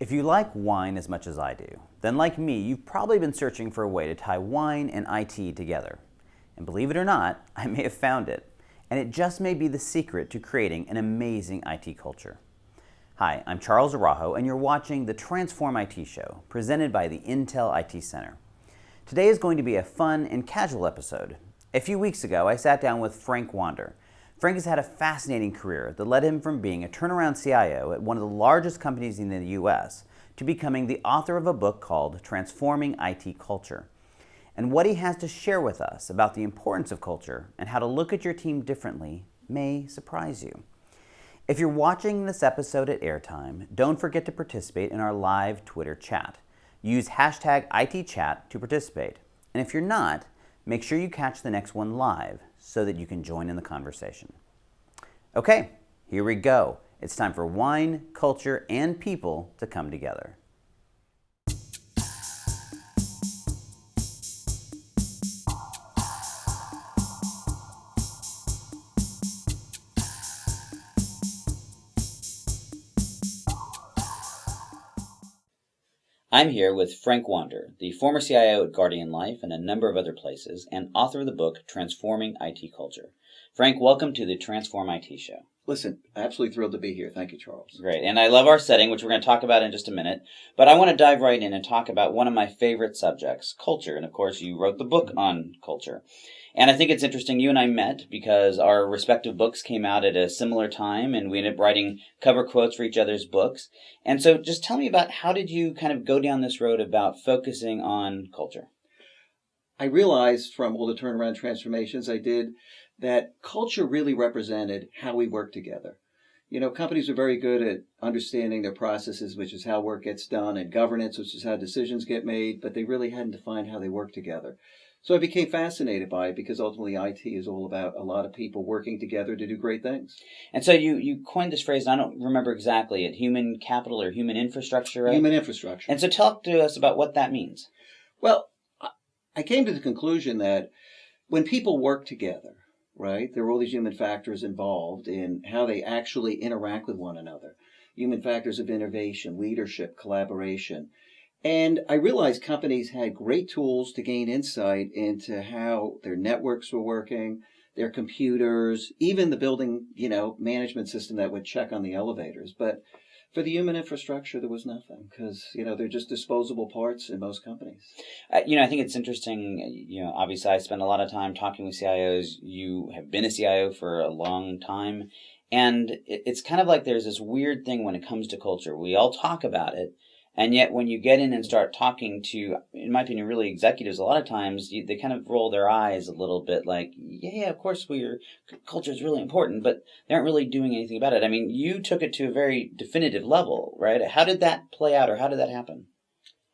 If you like wine as much as I do, then like me, you've probably been searching for a way to tie wine and IT together. And believe it or not, I may have found it. And it just may be the secret to creating an amazing IT culture. Hi, I'm Charles Araujo, and you're watching the Transform IT Show, presented by the Intel IT Center. Today is going to be a fun and casual episode. A few weeks ago, I sat down with Frank Wander. Frank has had a fascinating career that led him from being a turnaround CIO at one of the largest companies in the US to becoming the author of a book called Transforming IT Culture. And what he has to share with us about the importance of culture and how to look at your team differently may surprise you. If you're watching this episode at airtime, don't forget to participate in our live Twitter chat. Use hashtag ITChat to participate. And if you're not, make sure you catch the next one live so that you can join in the conversation. Okay, here we go. It's time for wine, culture, and people to come together. I'm here with Frank Wander, the former CIO at Guardian Life and a number of other places, and author of the book Transforming IT Culture. Frank, welcome to the Transform IT Show. Listen, absolutely thrilled to be here. Thank you, Charles. Great, and I love our setting, which we're going to talk about in just a minute, but I want to dive right in and talk about one of my favorite subjects, culture, and of course you wrote the book on culture. And I think it's interesting, you and I met because our respective books came out at a similar time, and we ended up writing cover quotes for each other's books. And so just tell me about how did you kind of go down this road about focusing on culture? I realized from all the turnaround transformations I did that culture really represented how we work together. You know, companies are very good at understanding their processes, which is how work gets done, and governance, which is how decisions get made, but they really hadn't defined how they work together. So I became fascinated by it because ultimately IT is all about a lot of people working together to do great things. And so you coined this phrase, and I don't remember exactly, human capital or human infrastructure, right? Human infrastructure. And so talk to us about what that means. Well, I came to the conclusion that when people work together, right, there are all these human factors involved in how they actually interact with one another. Human factors of innovation, leadership, collaboration. And I realized companies had great tools to gain insight into how their networks were working, their computers, even the building, management system that would check on the elevators. But for the human infrastructure, there was nothing because, they're just disposable parts in most companies. I think it's interesting. Obviously I spend a lot of time talking with CIOs. You have been a CIO for a long time. And it's kind of like there's this weird thing when it comes to culture. We all talk about it. And yet when you get in and start talking to, in my opinion, really executives, a lot of times they kind of roll their eyes a little bit like, yeah, of course culture is really important, but they aren't really doing anything about it. I mean, you took it to a very definitive level, right? How did that play out or how did that happen?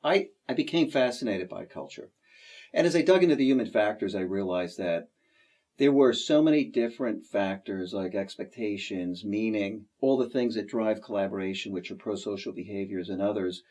I became fascinated by culture. And as I dug into the human factors, I realized that there were so many different factors like expectations, meaning, all the things that drive collaboration, which are pro-social behaviors and others,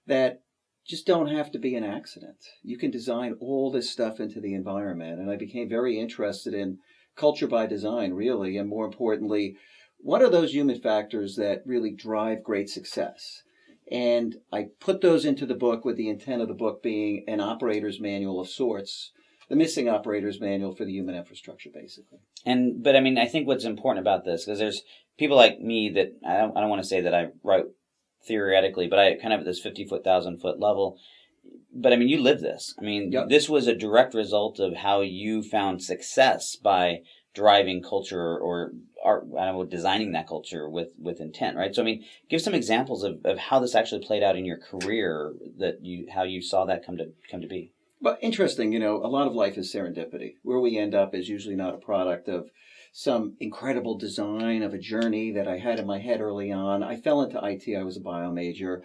that just don't have to be an accident. You can design all this stuff into the environment. And I became very interested in culture by design, really, and more importantly, what are those human factors that really drive great success? And I put those into the book with the intent of the book being an operator's manual of sorts, the missing operator's manual for the human infrastructure, basically. But I think what's important about this, because there's people like me that, I don't want to say that I write theoretically, but I kind of at this 50-foot, 1,000-foot level. But you live this. Yep. This was a direct result of how you found success by driving culture or designing that culture with intent, right? So, give some examples of how this actually played out in your career, how you saw that come to be. But interesting, a lot of life is serendipity. Where we end up is usually not a product of some incredible design of a journey that I had in my head early on. I fell into IT. I was a bio major.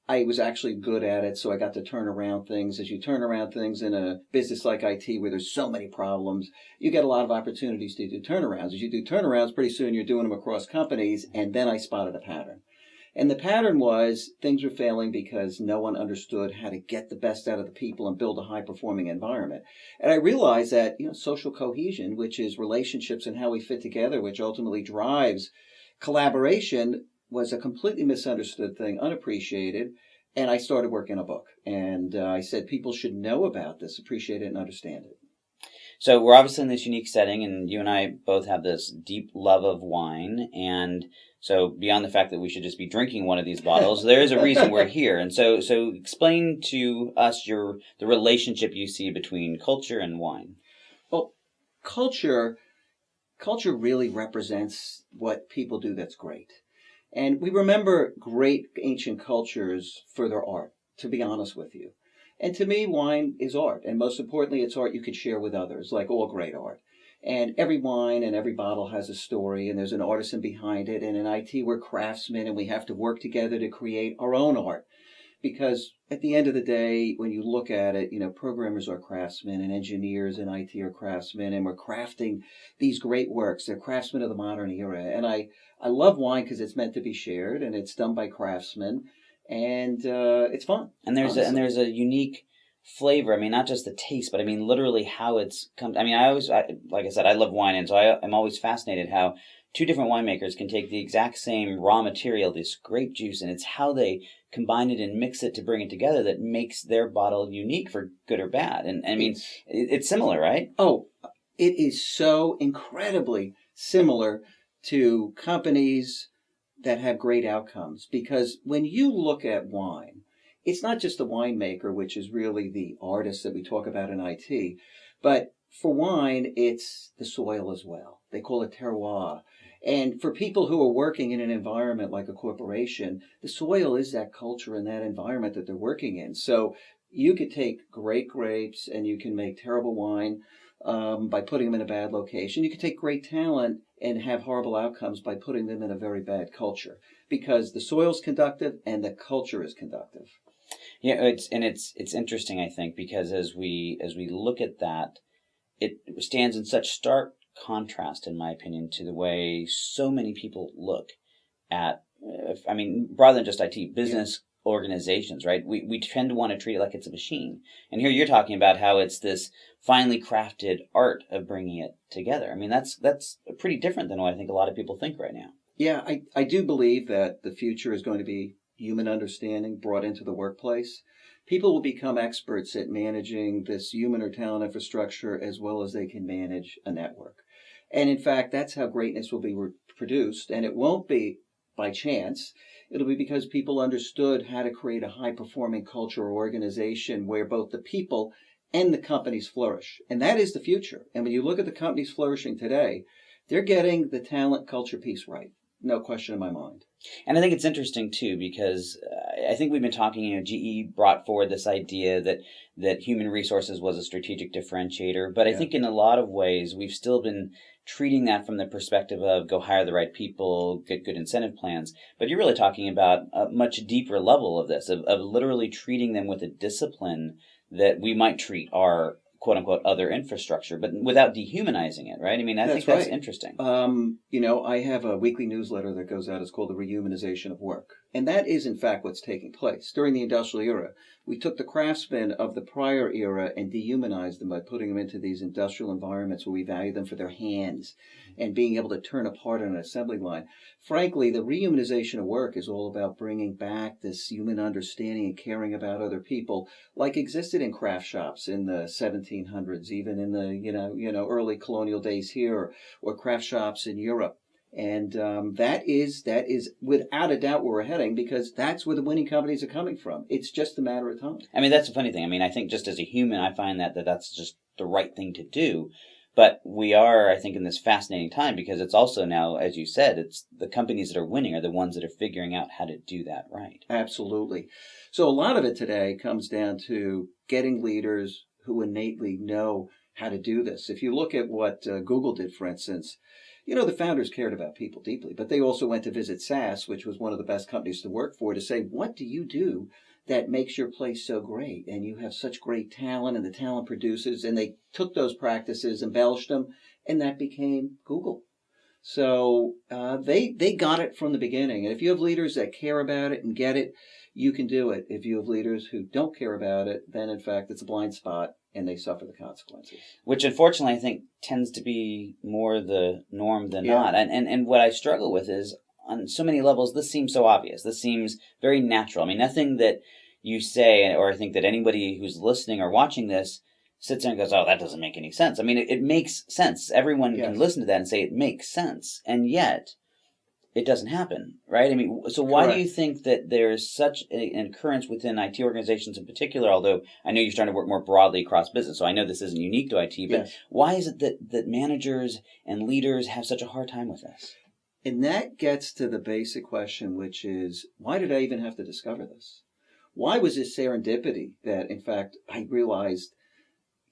I was actually good at it, so I got to turn around things. As you turn around things in a business like IT where there's so many problems, you get a lot of opportunities to do turnarounds. As you do turnarounds, pretty soon you're doing them across companies, and then I spotted a pattern. And the pattern was things were failing because no one understood how to get the best out of the people and build a high-performing environment. And I realized that, social cohesion, which is relationships and how we fit together, which ultimately drives collaboration, was a completely misunderstood thing, unappreciated. And I started working a book. And I said people should know about this, appreciate it, and understand it. So we're obviously in this unique setting, and you and I both have this deep love of wine. And so beyond the fact that we should just be drinking one of these bottles, there is a reason we're here. And so explain to us the relationship you see between culture and wine. Well, culture really represents what people do that's great. And we remember great ancient cultures for their art, to be honest with you. And to me, wine is art. And most importantly, it's art you could share with others, like all great art. And every wine and every bottle has a story, and there's an artisan behind it. And in IT, we're craftsmen, and we have to work together to create our own art. Because at the end of the day, when you look at it, programmers are craftsmen and engineers in IT are craftsmen, and we're crafting these great works. They're craftsmen of the modern era. And I love wine because it's meant to be shared, and it's done by craftsmen, and it's fun. And there's a unique flavor. I mean, not just the taste, but I mean literally how it's come. I mean, like I said, I love wine, and so I'm always fascinated how two different winemakers can take the exact same raw material, this grape juice, and it's how they combine it and mix it to bring it together that makes their bottle unique for good or bad. And I mean, it's similar, right? Oh, it is so incredibly similar to companies that have great outcomes. Because when you look at wine, it's not just the winemaker, which is really the artist that we talk about in IT, but for wine, it's the soil as well. They call it terroir. And for people who are working in an environment like a corporation, the soil is that culture and that environment that they're working in. So you could take great grapes and you can make terrible wine by putting them in a bad location. You could take great talent and have horrible outcomes by putting them in a very bad culture, because the soil's conductive and the culture is conductive. Yeah, it's interesting, I think, because as we look at that, it stands in such stark contrast, in my opinion, to the way so many people look at, I mean, rather than just IT, business organizations, right? We tend to want to treat it like it's a machine. And here you're talking about how it's this finely crafted art of bringing it together. I mean, that's pretty different than what I think a lot of people think right now. Yeah, I do believe that the future is going to be human understanding brought into the workplace. People will become experts at managing this human or talent infrastructure as well as they can manage a network. And in fact, that's how greatness will be produced. And it won't be by chance. It'll be because people understood how to create a high-performing culture or organization where both the people and the companies flourish. And that is the future. And when you look at the companies flourishing today, they're getting the talent culture piece right. No question in my mind. And I think it's interesting, too, because I think we've been talking, GE brought forward this idea that human resources was a strategic differentiator. But I think in a lot of ways, we've still been treating that from the perspective of go hire the right people, get good incentive plans. But you're really talking about a much deeper level of this, of literally treating them with a discipline that we might treat our quote unquote other infrastructure, but without dehumanizing it, right? I mean, I think that's interesting. I have a weekly newsletter that goes out. It's called The Rehumanization of Work. And that is, in fact, what's taking place. During the industrial era, we took the craftsmen of the prior era and dehumanized them by putting them into these industrial environments where we value them for their hands and being able to turn apart on an assembly line. Frankly, the rehumanization of work is all about bringing back this human understanding and caring about other people, like existed in craft shops in the 1700s, even in the early colonial days here, or craft shops in Europe. And that is without a doubt where we're heading, because that's where the winning companies are coming from. It's just a matter of time. I mean, that's the funny thing. I mean, I think just as a human, I find that's just the right thing to do. But we are, I think, in this fascinating time, because it's also now, as you said, it's the companies that are winning are the ones that are figuring out how to do that right. Absolutely. So a lot of it today comes down to getting leaders who innately know how to do this. If you look at what Google did, for instance, the founders cared about people deeply, but they also went to visit SAS, which was one of the best companies to work for, to say, what do you do that makes your place so great? And you have such great talent, and the talent produces, and they took those practices, embellished them, and that became Google. So they got it from the beginning. And if you have leaders that care about it and get it, you can do it. If you have leaders who don't care about it, then in fact it's a blind spot and they suffer the consequences. Which unfortunately I think tends to be more the norm than not. And what I struggle with is on so many levels, this seems so obvious. This seems very natural. I mean, nothing that you say, or I think that anybody who's listening or watching this sits there and goes, oh, that doesn't make any sense. I mean, it makes sense. Everyone can Yes. listen to that and say it makes sense. And yet, it doesn't happen, right? I mean, so why do you think that there's such an occurrence within IT organizations in particular, although I know you're starting to work more broadly across business, so I know this isn't unique to IT, but Yes. why is it that managers and leaders have such a hard time with this? And that gets to the basic question, which is, why did I even have to discover this? Why was this serendipity that, in fact, I realized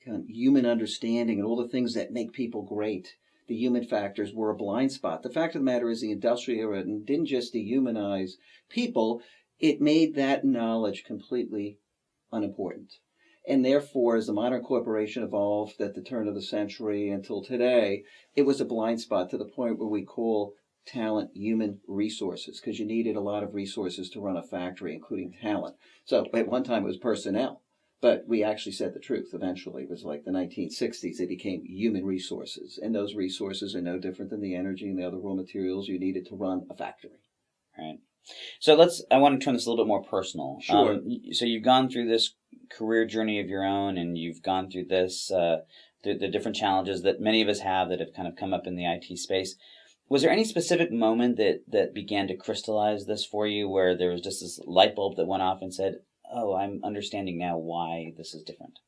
kind of human understanding and all the things that make people great, the human factors, were a blind spot? The fact of the matter is the industrial era didn't just dehumanize people, it made that knowledge completely unimportant. And therefore, as the modern corporation evolved at the turn of the century until today, it was a blind spot to the point where we call talent human resources, because you needed a lot of resources to run a factory, including talent. So at one time it was personnel, but we actually said the truth. Eventually, it was like the 1960s, they became human resources. And those resources are no different than the energy and the other raw materials you needed to run a factory. Right. So I want to turn this a little bit more personal. Sure. So you've gone through this career journey of your own, and you've gone through this, the different challenges that many of us have that have kind of come up in the IT space. Was there any specific moment that began to crystallize this for you, where there was just this light bulb that went off and said, oh, I'm understanding now why this is different?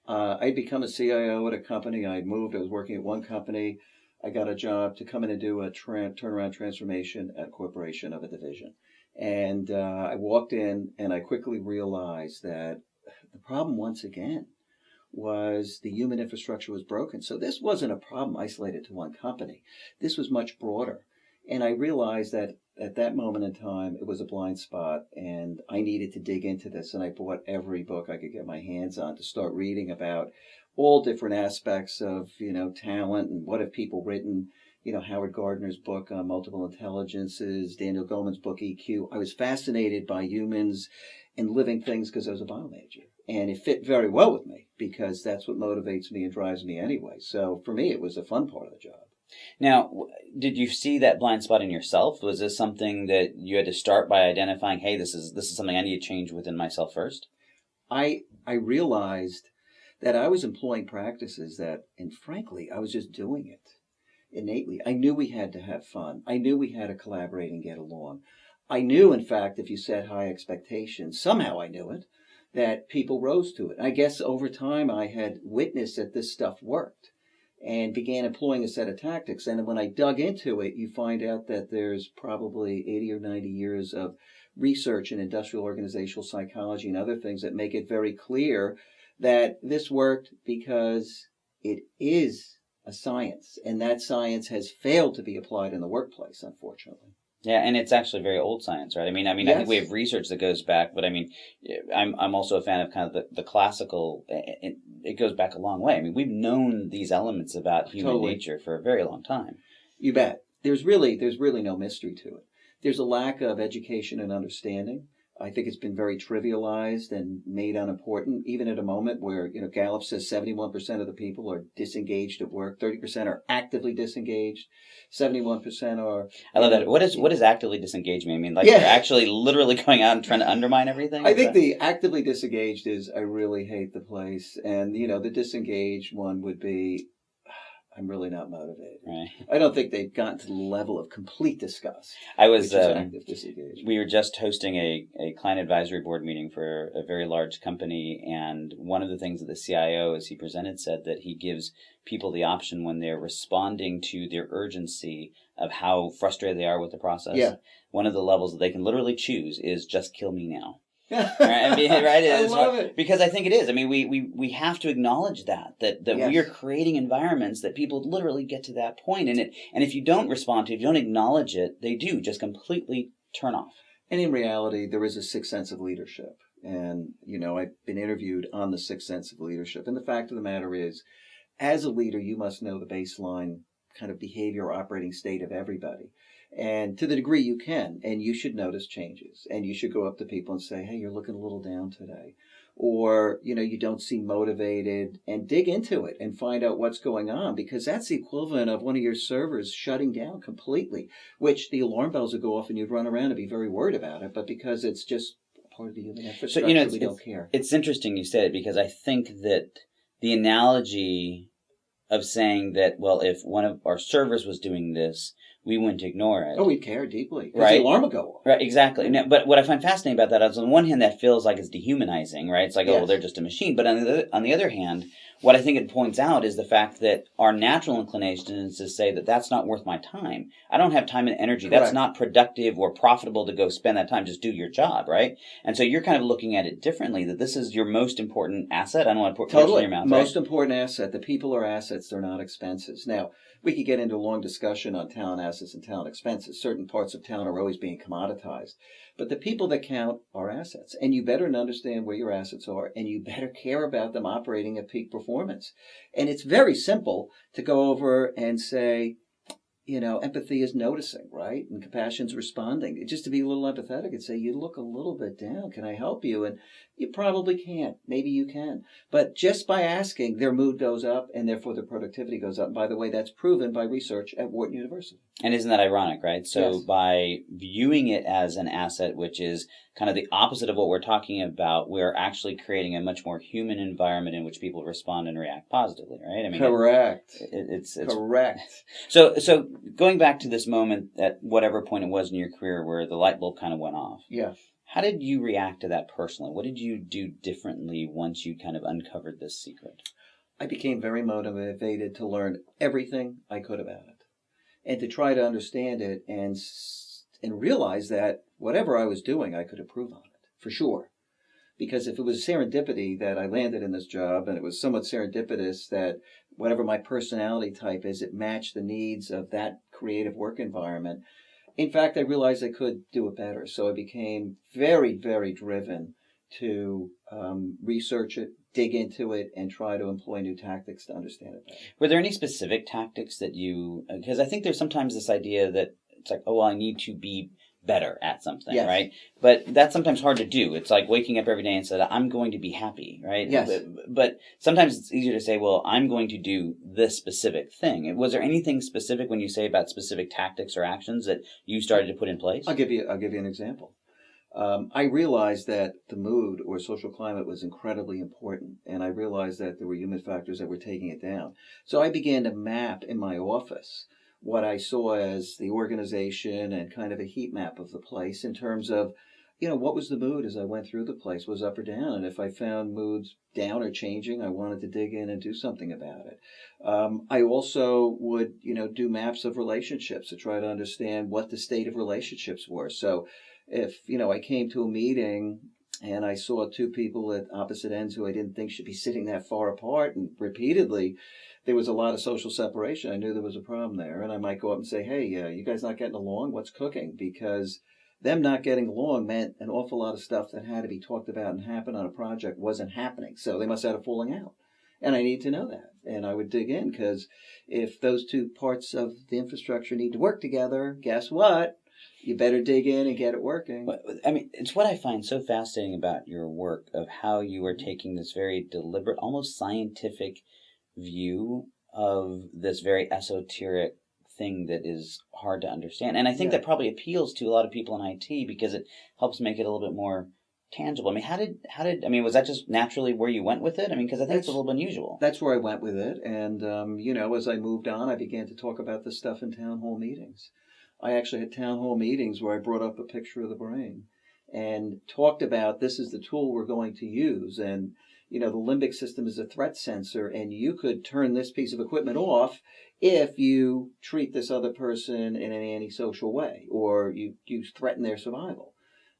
I'd become a CIO at a company. I was working at one company. I got a job to come in and do a turnaround transformation at a corporation of a division. And I walked in and I quickly realized that the problem, once again, was the human infrastructure was broken. So this wasn't a problem isolated to one company. This was much broader. And I realized that at that moment in time, it was a blind spot and I needed to dig into this. And I bought every book I could get my hands on to start reading about all different aspects of, talent and what have people written. Howard Gardner's book on multiple intelligences, Daniel Goleman's book, EQ. I was fascinated by humans and living things because I was a bio major. And it fit very well with me because that's what motivates me and drives me anyway. So for me, it was a fun part of the job. Now, did you see that blind spot in yourself? Was this something that you had to start by identifying, hey, this is something I need to change within myself first? I realized that I was employing practices that, and frankly, I was just doing it innately. I knew we had to have fun. I knew we had to collaborate and get along. I knew, in fact, if you set high expectations, somehow I knew it, that people rose to it. I guess over time I had witnessed that this stuff worked and began employing a set of tactics. And when I dug into it, you find out that there's probably 80 or 90 years of research in industrial organizational psychology and other things that make it very clear that this worked because it is a science, and that science has failed to be applied in the workplace, unfortunately. Yeah, and it's actually very old science, right? I mean, I think we have research that goes back, but I mean, I'm also a fan of kind of the classical. It goes back a long way. I mean, we've known these elements about human nature for a very long time. You bet. There's really no mystery to it. There's a lack of education and understanding. I think it's been very trivialized and made unimportant, even at a moment where, Gallup says 71% of the people are disengaged at work, 30% are actively disengaged, 71% are... I love that. What does actively disengaged mean? I mean, they're actually literally going out and trying to undermine everything? I think the actively disengaged is, I really hate the place. And, the disengaged one would be, I'm really not motivated. Right. I don't think they've gotten to the level of complete disgust. Which is active disengagement. We were just hosting a client advisory board meeting for a very large company, and one of the things that the CIO, as he presented, said that he gives people the option when they're responding to their urgency of how frustrated they are with the process. Yeah. One of the levels that they can literally choose is just kill me now. Right? I love it. Because I think it is. I mean, we have to acknowledge that Yes. we are creating environments that people literally get to that point, and if you don't respond to it, if you don't acknowledge it, they do just completely turn off. And in reality, there is a sixth sense of leadership. And, I've been interviewed on the sixth sense of leadership. And the fact of the matter is, as a leader, you must know the baseline kind of behavior or operating state of everybody. And to the degree you can, and you should notice changes, and you should go up to people and say, hey, you're looking a little down today. Or, you don't seem motivated, and dig into it and find out what's going on, because that's the equivalent of one of your servers shutting down completely, which the alarm bells would go off and you'd run around and be very worried about it. But because it's just part of the human infrastructure, we don't care. It's interesting you said it, because I think that the analogy of saying that, well, if one of our servers was doing this, we wouldn't ignore it. Oh, we'd care deeply. Right. The alarm would go off. Right, exactly. Now, but what I find fascinating about that is, on one hand, that feels like it's dehumanizing, right? It's like, oh, well, they're just a machine. But on the other hand, what I think it points out is the fact that our natural inclination is to say that that's not worth my time. I don't have time and energy. Correct. That's not productive or profitable to go spend that time. Just do your job, right? And so you're kind of looking at it differently, that this is your most important asset. I don't want to put words in your mouth. Most important asset. The people are assets. They're not expenses. Now, we could get into a long discussion on talent assets and talent expenses. Certain parts of talent are always being commoditized. But the people that count are assets. And you better understand where your assets are, and you better care about them operating at peak performance. And it's very simple to go over and say, empathy is noticing, right? And compassion's responding. Just to be a little empathetic and say, you look a little bit down. Can I help you? And you probably can't. Maybe you can. But just by asking, their mood goes up, and therefore their productivity goes up. And by the way, that's proven by research at Wharton University. And isn't that ironic, right? So Yes. By viewing it as an asset, which is kind of the opposite of what we're talking about, we're actually creating a much more human environment in which people respond and react positively, right? I mean, correct. It's correct. So going back to this moment at whatever point it was in your career where the light bulb kind of went off. Yeah. How did you react to that personally? What did you do differently once you kind of uncovered this secret? I became very motivated to learn everything I could about it, and to try to understand it and realize that whatever I was doing, I could improve on it, for sure. Because if it was serendipity that I landed in this job, and it was somewhat serendipitous that whatever my personality type is, it matched the needs of that creative work environment. In fact, I realized I could do it better. So I became very, very driven to research it, dig into it, and try to employ new tactics to understand it better. Were there any specific tactics that you, because I think there's sometimes this idea that it's like, oh, well, I need to be better at something, yes. right? But that's sometimes hard to do. It's like waking up every day and saying, I'm going to be happy, right? Yes. But sometimes it's easier to say, well, I'm going to do this specific thing. Was there anything specific when you say about specific tactics or actions that you started to put in place? I'll give you an example. I realized that the mood or social climate was incredibly important, and I realized that there were human factors that were taking it down. So I began to map in my office what I saw as the organization and kind of a heat map of the place in terms of, what was the mood as I went through the place, was up or down. And if I found moods down or changing, I wanted to dig in and do something about it. I also would, do maps of relationships to try to understand what the state of relationships were. So if, I came to a meeting and I saw two people at opposite ends who I didn't think should be sitting that far apart, and repeatedly there was a lot of social separation, I knew there was a problem there. And I might go up and say, hey, you guys not getting along? What's cooking? Because them not getting along meant an awful lot of stuff that had to be talked about and happen on a project wasn't happening. So they must have had a falling out. And I need to know that. And I would dig in, because if those two parts of the infrastructure need to work together, guess what? You better dig in and get it working. I mean, it's what I find so fascinating about your work, of how you are taking this very deliberate, almost scientific view of this very esoteric thing that is hard to understand. And I think that probably appeals to a lot of people in IT, because it helps make it a little bit more tangible. I mean, how did was that just naturally where you went with it? I mean, because I think it's a little unusual. That's where I went with it. And, as I moved on, I began to talk about this stuff in town hall meetings. I actually had town hall meetings where I brought up a picture of the brain and talked about, this is the tool we're going to use. And, the limbic system is a threat sensor, and you could turn this piece of equipment off if you treat this other person in an antisocial way, or you threaten their survival.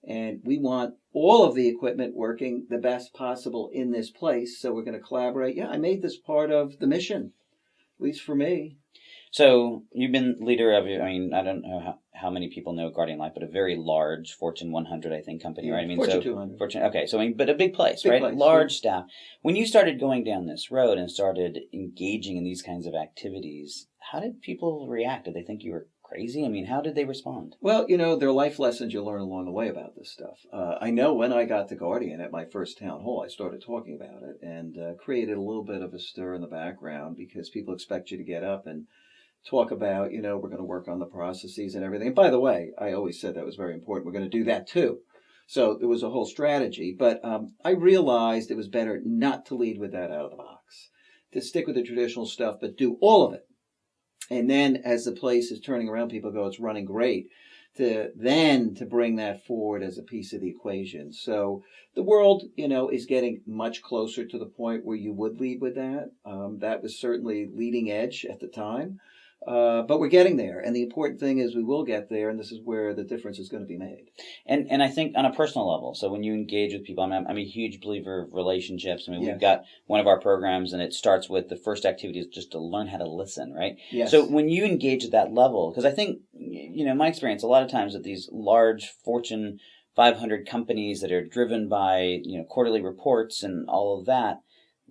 And we want all of the equipment working the best possible in this place, so we're going to collaborate. Yeah, I made this part of the mission, at least for me. So you've been leader of, I don't know how many people know Guardian Life, but a very large Fortune 100, I think, company, right? Fortune 200. Okay, so but a big place, right? Large staff. When you started going down this road and started engaging in these kinds of activities, how did people react? Did they think you were crazy? I mean, how did they respond? Well, there are life lessons you learn along the way about this stuff. I know when I got to Guardian at my first town hall, I started talking about it and created a little bit of a stir in the background because people expect you to get up and talk about, we're going to work on the processes and everything. And by the way, I always said that was very important. We're going to do that too. So there was a whole strategy, but I realized it was better not to lead with that out of the box, to stick with the traditional stuff, but do all of it. And then as the place is turning around, people go, it's running great, to bring that forward as a piece of the equation. So the world, is getting much closer to the point where you would lead with that. That was certainly leading edge at the time. But we're getting there. And the important thing is we will get there, and this is where the difference is going to be made. And I think on a personal level, so when you engage with people, I'm a huge believer of relationships. I mean, Yes. we've got one of our programs, and it starts with the first activity is just to learn how to listen, right? Yes. So when you engage at that level, because I think, my experience, a lot of times at these large Fortune 500 companies that are driven by, quarterly reports and all of that,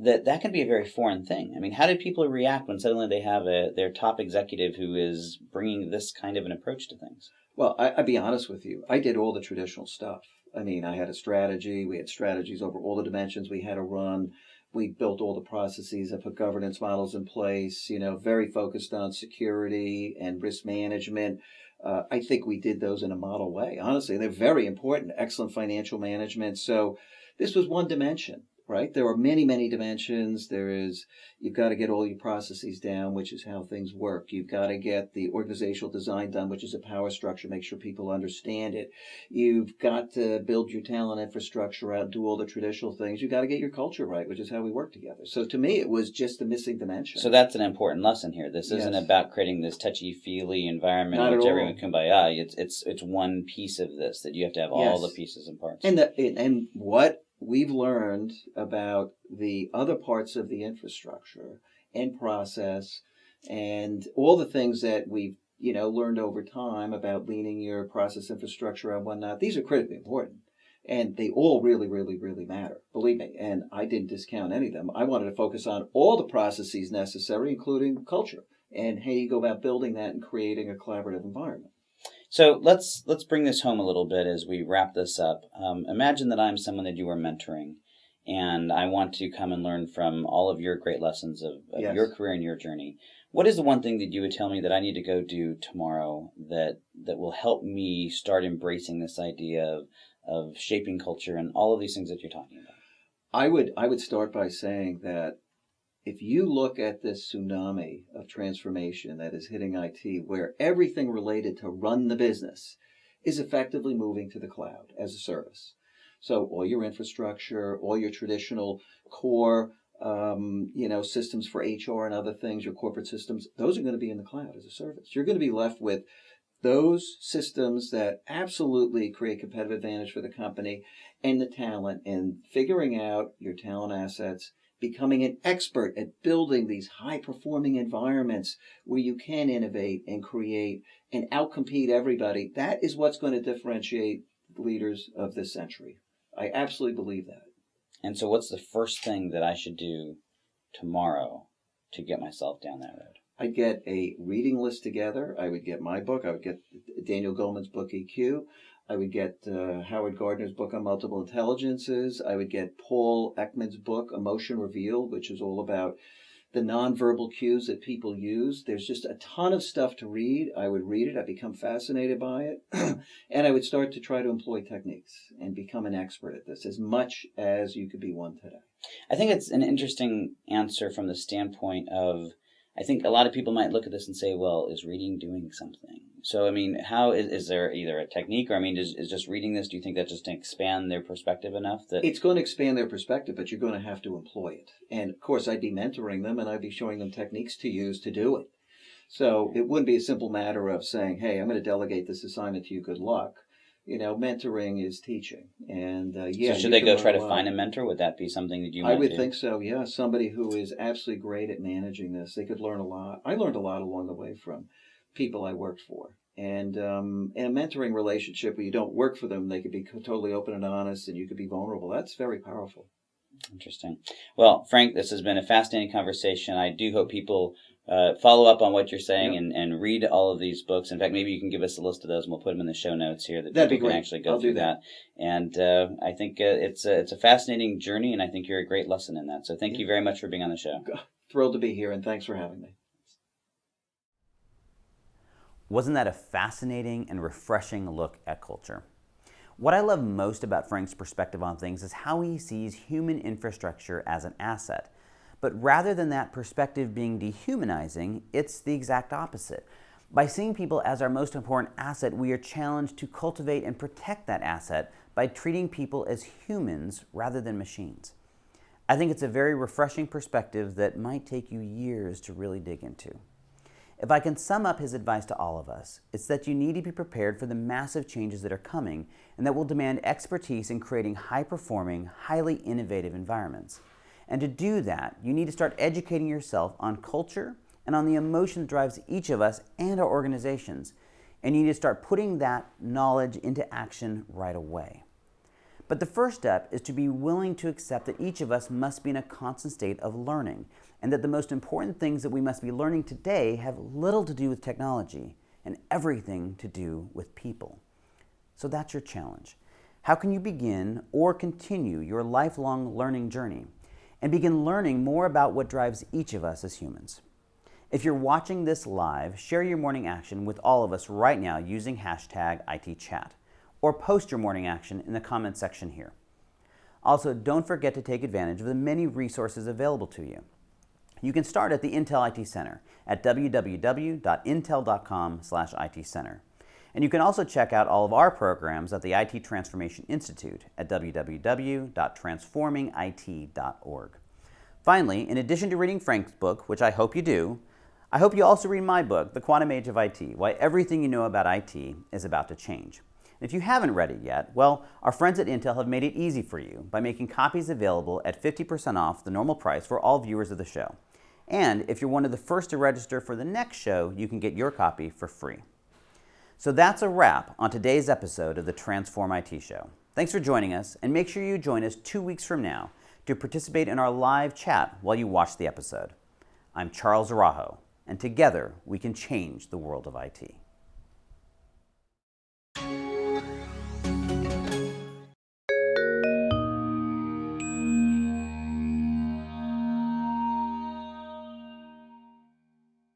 that can be a very foreign thing. I mean, how do people react when suddenly they have their top executive who is bringing this kind of an approach to things? Well, I'll be honest with you. I did all the traditional stuff. I mean, I had a strategy. We had strategies over all the dimensions we had to run. We built all the processes. I put governance models in place, very focused on security and risk management. I think we did those in a model way. Honestly, they're very important. Excellent financial management. So this was one dimension. Right? There are many, many dimensions. You've got to get all your processes down, which is how things work. You've got to get the organizational design done, which is a power structure, make sure people understand it. You've got to build your talent infrastructure out, do all the traditional things. You've got to get your culture right, which is how we work together. So to me, it was just a missing dimension. So that's an important lesson here. This isn't Yes. about creating this touchy-feely environment Not in which at everyone all. can buy. It's one piece of this that you have to have all Yes. the pieces and parts. And what we've learned about the other parts of the infrastructure and process and all the things that we've learned over time about leaning your process infrastructure and whatnot, these are critically important. And they all really, really, really matter, believe me. And I didn't discount any of them. I wanted to focus on all the processes necessary, including culture, and how you go about building that and creating a collaborative environment. So let's bring this home a little bit as we wrap this up. Imagine that I'm someone that you are mentoring, and I want to come and learn from all of your great lessons of Yes. your career and your journey. What is the one thing that you would tell me that I need to go do tomorrow that will help me start embracing this idea of shaping culture and all of these things that you're talking about? I would start by saying that if you look at this tsunami of transformation that is hitting IT, where everything related to run the business is effectively moving to the cloud as a service. So all your infrastructure, all your traditional core, systems for HR and other things, your corporate systems, those are going to be in the cloud as a service. You're going to be left with those systems that absolutely create competitive advantage for the company and the talent, and figuring out your talent assets, becoming an expert at building these high-performing environments where you can innovate and create and outcompete everybody. That is what's going to differentiate leaders of this century. I absolutely believe that. And so what's the first thing that I should do tomorrow to get myself down that road? I'd get a reading list together. I would get my book. I would get Daniel Goleman's book, EQ. I would get Howard Gardner's book on multiple intelligences. I would get Paul Ekman's book, Emotion Revealed, which is all about the nonverbal cues that people use. There's just a ton of stuff to read. I would read it. I'd become fascinated by it. And I would start to try to employ techniques and become an expert at this as much as you could be one today. I think it's an interesting answer from the standpoint of, I think a lot of people might look at this and say, well, is reading doing something? So, I mean, how is there either a technique, or, I mean, is just reading this, do you think that just to expand their perspective enough? That It's going to expand their perspective, but you're going to have to employ it. And, of course, I'd be mentoring them, and I'd be showing them techniques to use to do it. So it wouldn't be a simple matter of saying, hey, I'm going to delegate this assignment to you, good luck. Mentoring is teaching. And, So should they go try to find a mentor? Would that be something that you might I would do? think so, yeah. Somebody who is absolutely great at managing this. They could learn a lot. I learned a lot along the way from people I worked for. And in a mentoring relationship where you don't work for them, they could be totally open and honest, and you could be vulnerable. That's very powerful. Interesting. Well, Frank, this has been a fascinating conversation. I do hope people follow up on what you're saying Yep. and read all of these books. In fact, maybe you can give us a list of those and we'll put them in the show notes here that That'd be people can great. actually go I'll through do that. And I think it's a fascinating journey, and I think you're a great lesson in that. So thank you very much for being on the show. Thrilled to be here, and thanks for having me. Wasn't that a fascinating and refreshing look at culture? What I love most about Frank's perspective on things is how he sees human infrastructure as an asset. But rather than that perspective being dehumanizing, it's the exact opposite. By seeing people as our most important asset, we are challenged to cultivate and protect that asset by treating people as humans rather than machines. I think it's a very refreshing perspective that might take you years to really dig into. If I can sum up his advice to all of us, it's that you need to be prepared for the massive changes that are coming and that will demand expertise in creating high-performing, highly innovative environments. And to do that, you need to start educating yourself on culture and on the emotion that drives each of us and our organizations. And you need to start putting that knowledge into action right away. But the first step is to be willing to accept that each of us must be in a constant state of learning, and that the most important things that we must be learning today have little to do with technology and everything to do with people. So that's your challenge. How can you begin or continue your lifelong learning journey and begin learning more about what drives each of us as humans? If you're watching this live, share your morning action with all of us right now using hashtag #ITChat, or post your morning action in the comments section here. Also, don't forget to take advantage of the many resources available to you. You can start at the Intel IT Center at www.intel.com/IT Center. And you can also check out all of our programs at the IT Transformation Institute at www.transformingit.org. Finally, in addition to reading Frank's book, which I hope you do, I hope you also read my book, The Quantum Age of IT, Why Everything You Know About IT is About to Change. If you haven't read it yet, well, our friends at Intel have made it easy for you by making copies available at 50% off the normal price for all viewers of the show. And if you're one of the first to register for the next show, you can get your copy for free. So that's a wrap on today's episode of the Transform IT Show. Thanks for joining us, and make sure you join us 2 weeks from now to participate in our live chat while you watch the episode. I'm Charles Araujo, and together we can change the world of IT.